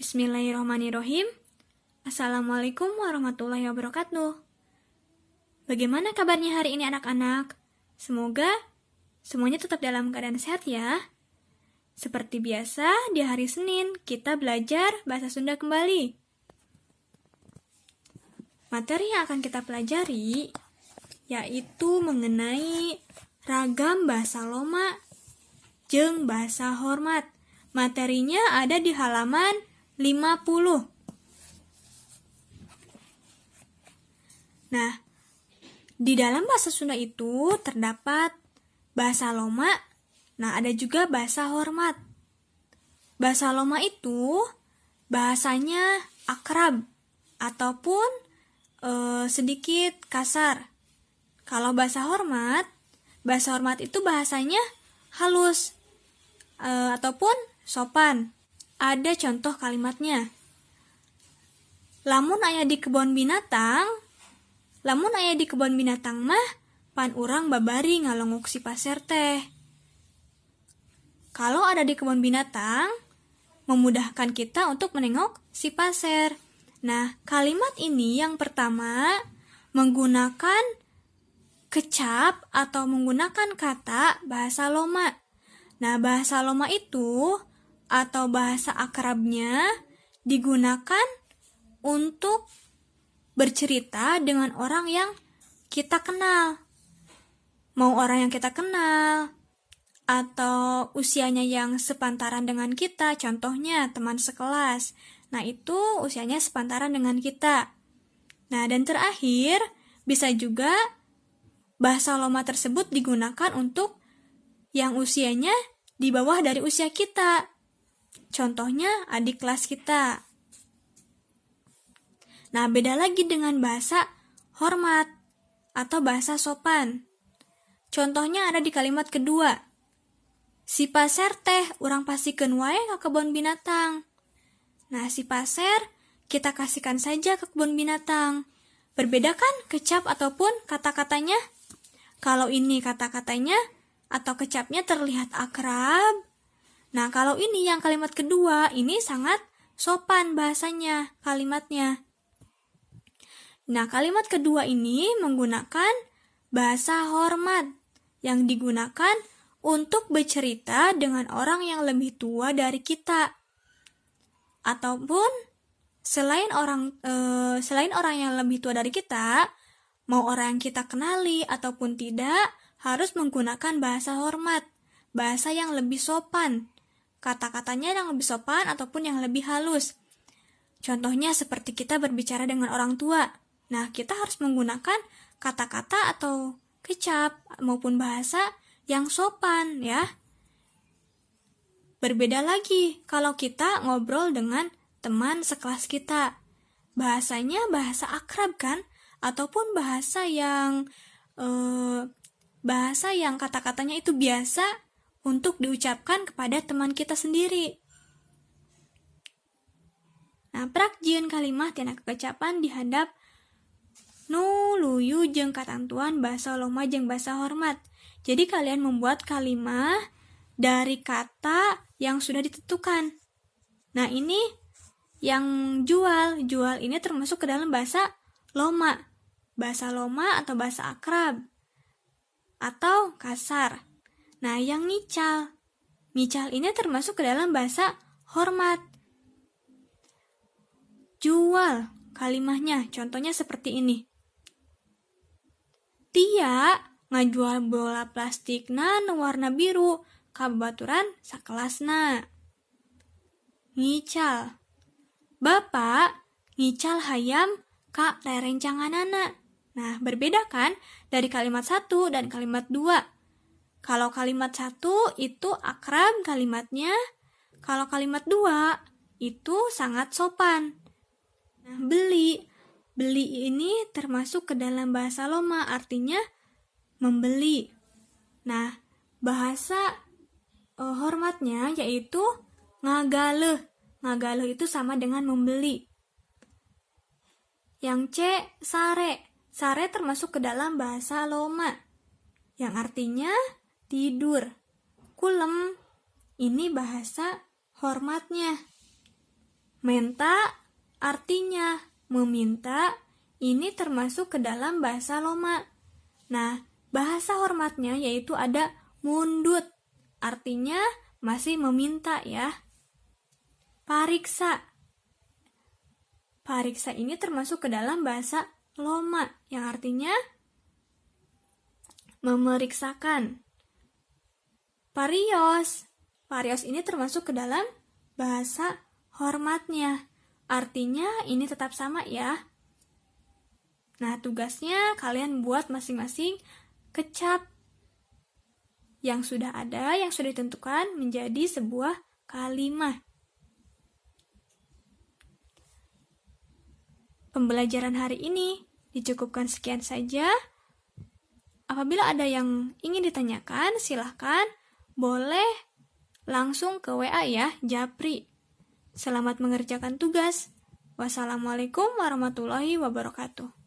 Bismillahirrahmanirrahim. Assalamualaikum warahmatullahi wabarakatuh. Bagaimana kabarnya hari ini anak-anak? Semoga semuanya tetap dalam keadaan sehat ya. Seperti biasa, di hari Senin kita belajar bahasa Sunda kembali. Materi yang akan kita pelajari yaitu mengenai ragam bahasa loma jeung bahasa hormat. Materinya ada di halaman 50. Nah, di dalam bahasa Sunda itu terdapat bahasa loma, nah ada juga bahasa hormat. Bahasa loma itu bahasanya akrab ataupun sedikit kasar. Kalau bahasa hormat itu bahasanya halus ataupun sopan. Ada contoh kalimatnya. Lamun aya di kebon binatang mah pan urang babari ngalongok si paser teh. Kalau ada di kebun binatang, memudahkan kita untuk menengok si paser. Nah, kalimat ini yang pertama menggunakan kecap atau menggunakan kata bahasa loma. Nah, bahasa loma itu atau bahasa akrabnya digunakan untuk bercerita dengan orang yang kita kenal. Mau orang yang kita kenal atau usianya yang sepantaran dengan kita, contohnya teman sekelas. Nah, itu usianya sepantaran dengan kita. Nah, dan terakhir, bisa juga bahasa loma tersebut digunakan untuk yang usianya di bawah dari usia kita. Contohnya adik kelas kita. Nah, beda lagi dengan bahasa hormat atau bahasa sopan. Contohnya ada di kalimat kedua. Si paser teh urang pasikeun wae ka kebun binatang. Nah, si paser kita kasihkan saja ke kebun binatang. Berbeda kan kecap ataupun kata-katanya? Kalau ini kata-katanya atau kecapnya terlihat akrab. Nah, kalau ini yang kalimat kedua, ini sangat sopan bahasanya, kalimatnya. Nah, kalimat kedua ini menggunakan bahasa hormat yang digunakan untuk bercerita dengan orang yang lebih tua dari kita. Ataupun selain orang yang lebih tua dari kita, mau orang yang kita kenali ataupun tidak, harus menggunakan bahasa hormat, bahasa yang lebih sopan. Kata-katanya yang lebih sopan ataupun yang lebih halus. Contohnya seperti kita berbicara dengan orang tua. Nah, kita harus menggunakan kata-kata atau kecap maupun bahasa yang sopan ya. Berbeda lagi kalau kita ngobrol dengan teman sekelas kita. Bahasanya bahasa akrab kan? Ataupun bahasa yang kata-katanya itu biasa untuk diucapkan kepada teman kita sendiri. Nah, prakjieun kalimat tina kekecapan dihadap nu luyu jeung katantuan bahasa loma jeung bahasa hormat. Jadi kalian membuat kalimat dari kata yang sudah ditentukan. Nah, ini yang jual ini termasuk ke dalam bahasa loma. Bahasa loma atau bahasa akrab atau kasar. Nah, yang ngical ini termasuk ke dalam bahasa hormat. Jual kalimahnya, contohnya seperti ini. Tia ngajual bola plastikna nu warna biru ka babaturan sakelasna. Ngical. Bapak ngical hayam ka rerencanganana. Nah, berbeda kan dari kalimat 1 dan kalimat 2. Kalau kalimat 1 itu akrab kalimatnya, kalau kalimat 2 itu sangat sopan. Nah, beli ini termasuk ke dalam bahasa loma, artinya membeli. Nah, bahasa hormatnya yaitu ngagaleuh. Ngagaleuh itu sama dengan membeli. Yang C, sare. Sare termasuk ke dalam bahasa loma, yang artinya tidur. Kulem, ini bahasa hormatnya. Menta artinya meminta, ini termasuk ke dalam bahasa Loma. Nah, bahasa hormatnya yaitu ada mundut, artinya masih meminta ya. Pariksa. Pariksa ini termasuk ke dalam bahasa Loma yang artinya memeriksakan. Parios. Parios ini termasuk ke dalam bahasa hormatnya. Artinya ini tetap sama ya. Nah, tugasnya kalian buat masing-masing kecap yang sudah ada, yang sudah ditentukan menjadi sebuah kalimat. Pembelajaran hari ini dicukupkan sekian saja. Apabila ada yang ingin ditanyakan, silahkan boleh langsung ke WA ya, Japri. Selamat mengerjakan tugas. Wassalamualaikum warahmatullahi wabarakatuh.